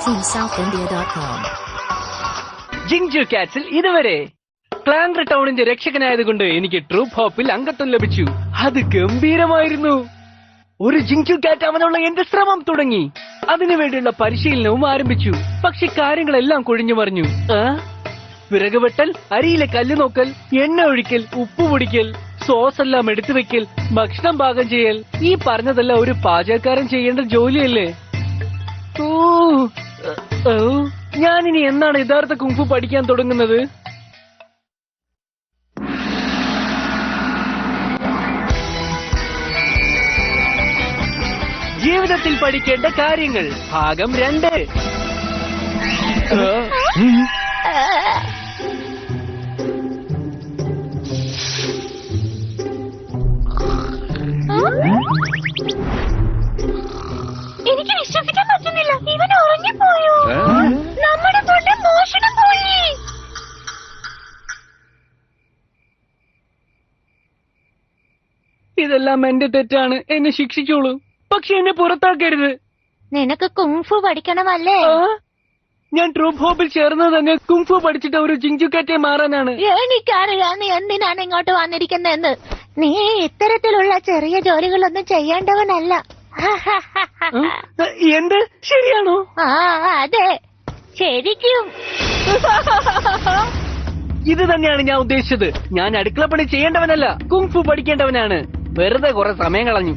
teamsouthindia.com. ജിങ്ജു കാറ്റ്സിൽ ഇതുവരെ ക്ലാൻഡ്ര ടൗണിന്റെ രക്ഷകനായതുകൊണ്ട് എനിക്ക് troupe ഹോപ്പിൽ അംഗത്വം ലഭിച്ചു. അത് ഗംഭീരമായിരുന്നു. ഒരു ജിങ്ജു കാറ്റ് അവനുള്ള എന്റെ ശ്രമം തുടങ്ങി. അതിനുവേണ്ടിയുള്ള പരിശീലനവും ആരംഭിച്ചു. പക്ഷെ കാര്യങ്ങളെല്ലാം കൊഴിഞ്ഞു മറിഞ്ഞു. വിറക് വെട്ടൽ, അരിയിലെ കല്ല് നോക്കൽ, എണ്ണ ഒഴിക്കൽ, ഉപ്പ് പൊടിക്കൽ, സോസ് എല്ലാം എടുത്തു വെക്കൽ, ഭക്ഷണം പാകം ചെയ്യൽ, ഈ പറഞ്ഞതെല്ലാം ഒരു പാചകക്കാരൻ ചെയ്യേണ്ട ജോലിയല്ലേ? ഞാനിനി എന്നാണ് യഥാർത്ഥ കുങ്ഫു പഠിക്കാൻ തുടങ്ങുന്നത്? ജീവിതത്തിൽ പഠിക്കേണ്ട കാര്യങ്ങൾ ഭാഗം 2. എനിക്ക് വിശ്വസിക്കാൻ പറ്റുന്നില്ല. ഇവൻ ഉറങ്ങിപ്പോയോ? നമ്മുടെ കൊണ്ട് മോഷണം പോയി. ഇതെല്ലാം എന്റെ തെറ്റാണ്. എന്നെ ശിക്ഷിച്ചോളൂ. പക്ഷെ എന്നെ പുറത്താക്കരുത്. നിനക്ക് കുങ്ഫു പഠിക്കണമല്ലേ? ഞാൻ ട്രൂപ്പ് ഹോപ്പിൽ ചേർന്നത് തന്നെ കുങ്ഫു പഠിച്ചിട്ട് ഒരു ജിങ്ജുക്കാറ്റെ മാറാനാണ്. എനിക്കറിയാം നീ എന്തിനാണ് ഇങ്ങോട്ട് വന്നിരിക്കുന്നതെന്ന്. നീ ഇത്തരത്തിലുള്ള ചെറിയ ജോലികളൊന്നും ചെയ്യേണ്ടവനല്ല. എന്ത്? ശരിയാണോ? അതെ, ശരിക്കും. ഇത് തന്നെയാണ് ഞാൻ ഉദ്ദേശിച്ചത്. ഞാൻ അടുക്കള പണി ചെയ്യേണ്ടവനല്ല, കുങ്ഫു പഠിക്കേണ്ടവനാണ്. വെറുതെ കുറെ സമയം കളഞ്ഞു.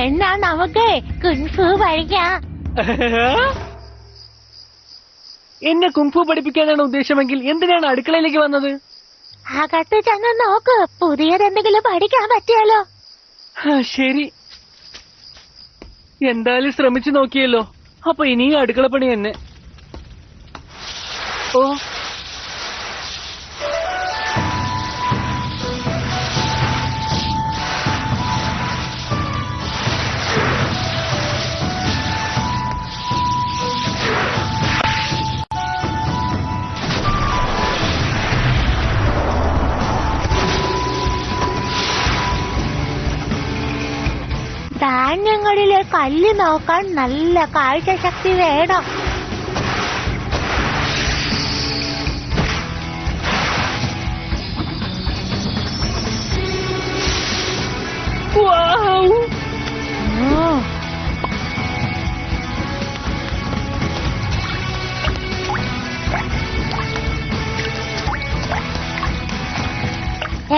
എന്നാ നമുക്ക് കുങ്ഫു പഠിക്കാം. എന്നെ കുങ്ഫു പഠിപ്പിക്കാനാണ് ഉദ്ദേശമെങ്കിൽ എന്തിനാണ് അടുക്കളയിലേക്ക് വന്നത്? അകത്ത് ചെന്ന് നോക്ക്, പുതിയതെന്തെങ്കിലും പഠിക്കാൻ പറ്റിയാലോ? ശരി, എന്തായാലും ശ്രമിച്ചു നോക്കിയല്ലോ. അപ്പൊ ഇനിയും അടുക്കള പണി തന്നെ. ഓ, ധാന്യങ്ങളിലെ കല്ല് നോക്കാൻ നല്ല കാഴ്ചശക്തി വേണം.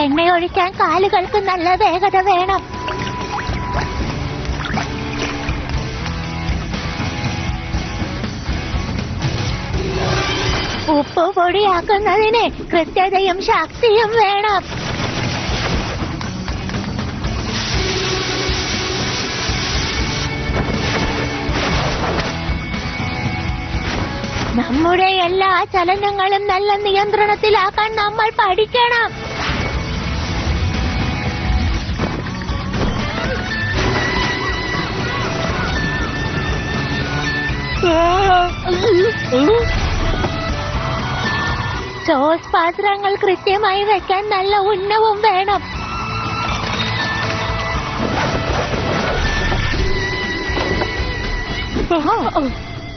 എണ്ണയൊഴിക്കാൻ കാലുകൾക്ക് നല്ല വേഗത വേണം. ഉപ്പ് പൊടിയാക്കുന്നതിന് കൃത്യതയും ശക്തിയും വേണം. നമ്മുടെ എല്ലാ ചലനങ്ങളും നല്ല നിയന്ത്രണത്തിലാക്കാൻ നമ്മൾ പഠിക്കണം. സോസ് പാത്രങ്ങൾ കൃത്യമായി വെക്കാൻ നല്ല ഉന്നവും വേണം.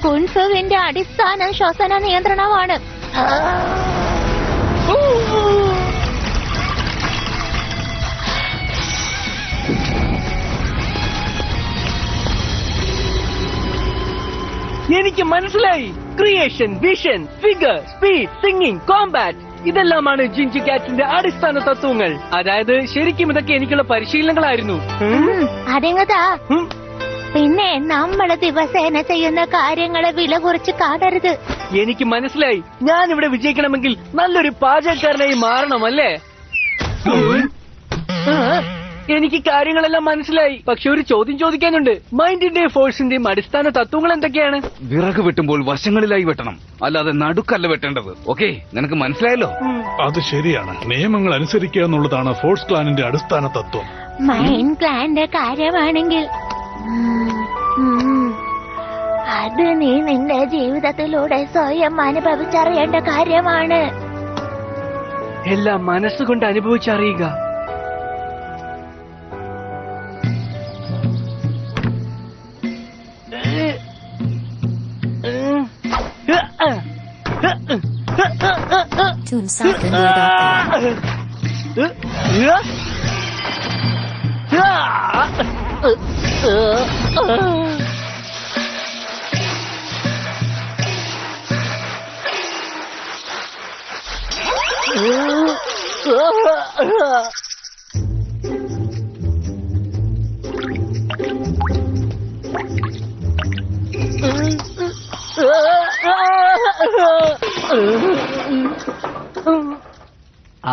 കുൻഫുവിന്റെ അടിസ്ഥാനം ശ്വസന നിയന്ത്രണമാണ്. എനിക്ക് മനസ്സിലായി. Creation, vision, figure, speed, singing, combat, ഇതെല്ലാമാണ് ജിങ്ജു കാറ്റിന്റെ അടിസ്ഥാന തത്വങ്ങൾ. അതായത് ശരിക്കും ഇതൊക്കെ എനിക്കുള്ള പരിശീലനങ്ങളായിരുന്നു. അതെങ്ങതാ? പിന്നെ നമ്മള് ദിവസേന ചെയ്യുന്ന കാര്യങ്ങളെ വില കുറച്ച് കാണരുത്. എനിക്ക് മനസ്സിലായി. ഞാൻ ഇവിടെ വിജയിക്കണമെങ്കിൽ നല്ലൊരു പാചകക്കാരനായി മാറണമല്ലേ? എനിക്ക് കാര്യങ്ങളെല്ലാം മനസ്സിലായി. പക്ഷെ ഒരു ചോദ്യം ചോദിക്കാനുണ്ട്. മൈൻഡിന്റെയും ഫോഴ്സിന്റെയും അടിസ്ഥാന തത്വങ്ങൾ എന്തൊക്കെയാണ്? വിറക് വെട്ടുമ്പോൾ വശങ്ങളിലായി വെട്ടണം, അല്ലാതെ നടുക്കല്ല വെട്ടേണ്ടത്. ഓക്കെ, നിനക്ക് മനസ്സിലായല്ലോ? അത് ശരിയാണ്. നിയമങ്ങൾ അനുസരിക്കുക എന്നുള്ളതാണ് ഫോഴ്സ് ക്ലാനിന്റെ അടിസ്ഥാന തത്വം. മൈൻഡ് ക്ലാന്റെ കാര്യമാണെങ്കിൽ അത് നീ നിന്റെ ജീവിതത്തിലൂടെ സ്വയം അനുഭവിച്ചറിയേണ്ട കാര്യമാണ്. എല്ലാം മനസ്സുകൊണ്ട് അനുഭവിച്ചറിയുക. Typhoon South near Doctor.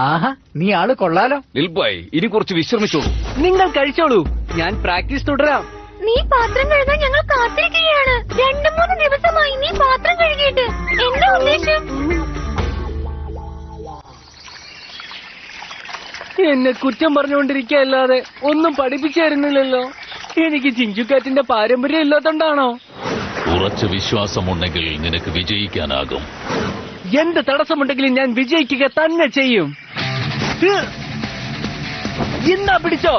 ആഹാ, നീ ആള് കൊള്ളാലോ. ലിൽബായ്, ഇനി കുറച്ച് വിശ്രമിച്ചോളൂ. നിങ്ങൾ കഴിച്ചോളൂ, ഞാൻ പ്രാക്ടീസ് തുടരാം. നീ പാത്രം കഴുകാൻ ഞങ്ങൾ കാത്തിരിക്കുകയാണ്. 2-3 ദിവസമായി നീ പാത്രം കഴുകിയിട്ട്. എന്താ ഉദ്ദേശം? എന്നെ കുറ്റം പറഞ്ഞുകൊണ്ടിരിക്കല്ലാതെ ഒന്നും പഠിപ്പിച്ചു തരുന്നില്ലല്ലോ. എനിക്ക് ചിഞ്ചുക്കാറ്റിന്റെ പാരമ്പര്യം ഇല്ലാത്തോണ്ടാണോ? ഉറച്ച വിശ്വാസമുണ്ടെങ്കിൽ നിനക്ക് വിജയിക്കാനാകും. എന്ത് തടസ്സമുണ്ടെങ്കിലും ഞാൻ വിജയിക്കുക തന്നെ ചെയ്യും. ഇന്നാ പിടിച്ചോ.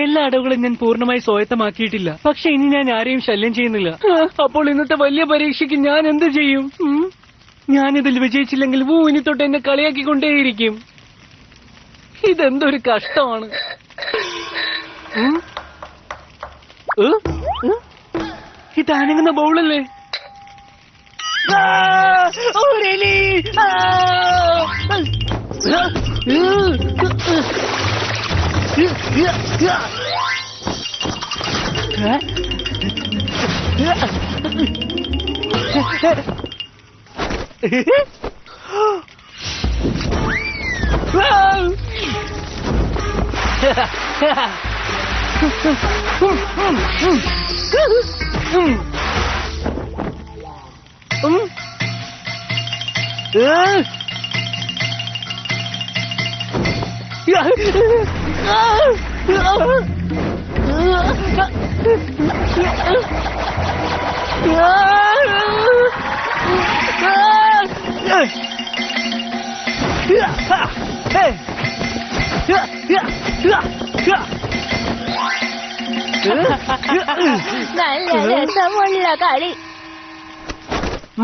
എല്ലാ അടവുകളും ഞാൻ പൂർണ്ണമായി സ്വായത്തമാക്കിയിട്ടില്ല. പക്ഷെ ഇനി ഞാൻ ആരെയും ശല്യം ചെയ്യുന്നില്ല. അപ്പോൾ ഇന്നത്തെ വലിയ പരീക്ഷയ്ക്ക് ഞാൻ എന്ത് ചെയ്യും? ഞാനിതിൽ വിജയിച്ചില്ലെങ്കിൽ വൂ ഇനി തൊട്ട് എന്നെ കളിയാക്കിക്കൊണ്ടേയിരിക്കും. ഇതെന്തൊരു കഷ്ടമാണ്. ഇതാണെങ്ങുന്ന ബൗളല്ലേ? നല്ല രസമുള്ള കളി.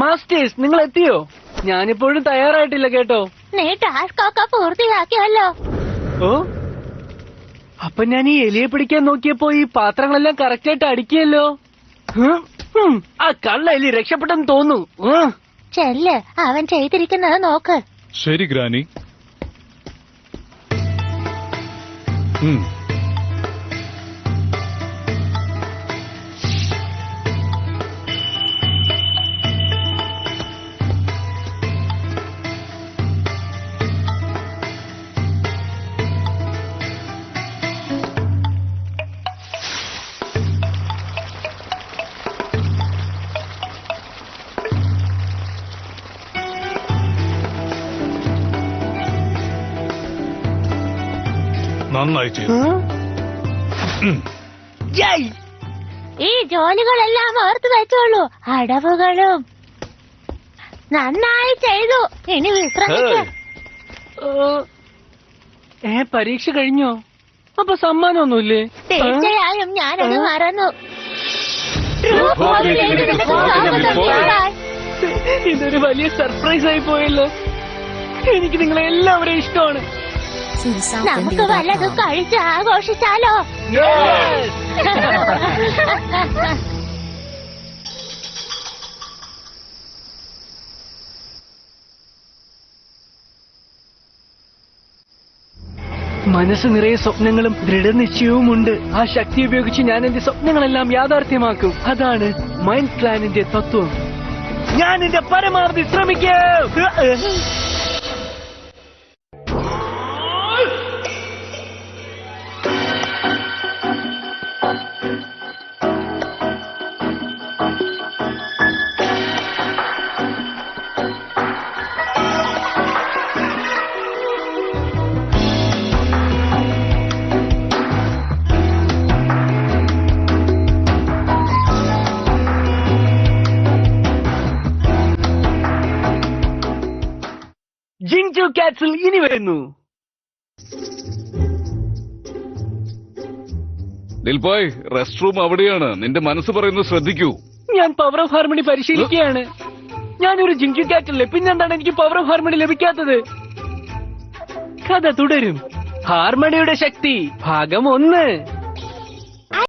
മാസ്റ്റേഴ്സ്, നിങ്ങൾ എത്തിയോ? ഞാനിപ്പോഴും തയ്യാറായിട്ടില്ല കേട്ടോ. നീ ടാസ്ക് ഒക്കെ പൂർത്തിയാക്കിയല്ലോ. ഓ, അപ്പൊ ഞാൻ ഈ എലിയെ പിടിക്കാൻ നോക്കിയപ്പോ ഈ പാത്രങ്ങളെല്ലാം കറക്റ്റായിട്ട് അടുക്കിയല്ലോ. ആ കള്ള എലി രക്ഷപ്പെട്ടെന്ന് തോന്നുന്നു. ചെല്ല്, അവൻ ചെയ്തിരിക്കുന്നത് നോക്ക്. ശരി ഗ്രാനി. നന്നായി ചെയ്തു. ഈ ജോലികളെല്ലാം ഓർത്ത് വെച്ചോളൂ. അടവുകളും നന്നായി ചെയ്തു. ഇനി വിശ്രമിക്കാം. പരീക്ഷ കഴിഞ്ഞോ? അപ്പൊ സമ്മാനമൊന്നുമില്ലേ? തീർച്ചയായും ഞാനത് മറന്നു. ഇതൊരു വലിയ സർപ്രൈസ് ആയി പോയല്ലോ. എനിക്ക് നിങ്ങളെ എല്ലാവരെയും ഇഷ്ടമാണ്. to the South നമുക്ക് വല്ലതും India.com. കഴിച്ച് ആഘോഷിച്ചാലോ? മനസ്സ് നിറയെ സ്വപ്നങ്ങളും ദൃഢനിശ്ചയവുമുണ്ട്. ആ ശക്തി ഉപയോഗിച്ച് ഞാൻ എന്റെ സ്വപ്നങ്ങളെല്ലാം യാഥാർത്ഥ്യമാക്കും. അതാണ് മൈൻഡ് പ്ലാനിന്റെ തത്വം. ഞാൻ എന്റെ പരമാവധി ശ്രമിക്കും. ജിങ്ജു കാറ്റ്സിൽ ഇനി വരുന്നു. ദിൽപോയ്, റെസ്റ്റ് റൂം അവിടെയാണ്. നിന്റെ മനസ്സ് പറയുന്നത് ശ്രദ്ധിക്കൂ. ഞാൻ പവർ ഓഫ് ഹാർമണി പരിശീലിക്കുകയാണ്. ഞാനൊരു ജിങ്ജു കാറ്റല്ലേ, പിന്നെന്താണ് എനിക്ക് പവർ ഓഫ് ഹാർമണി ലഭിക്കാത്തത്? കഥ തുടരും. ഹാർമണിയുടെ ശക്തി ഭാഗം 1.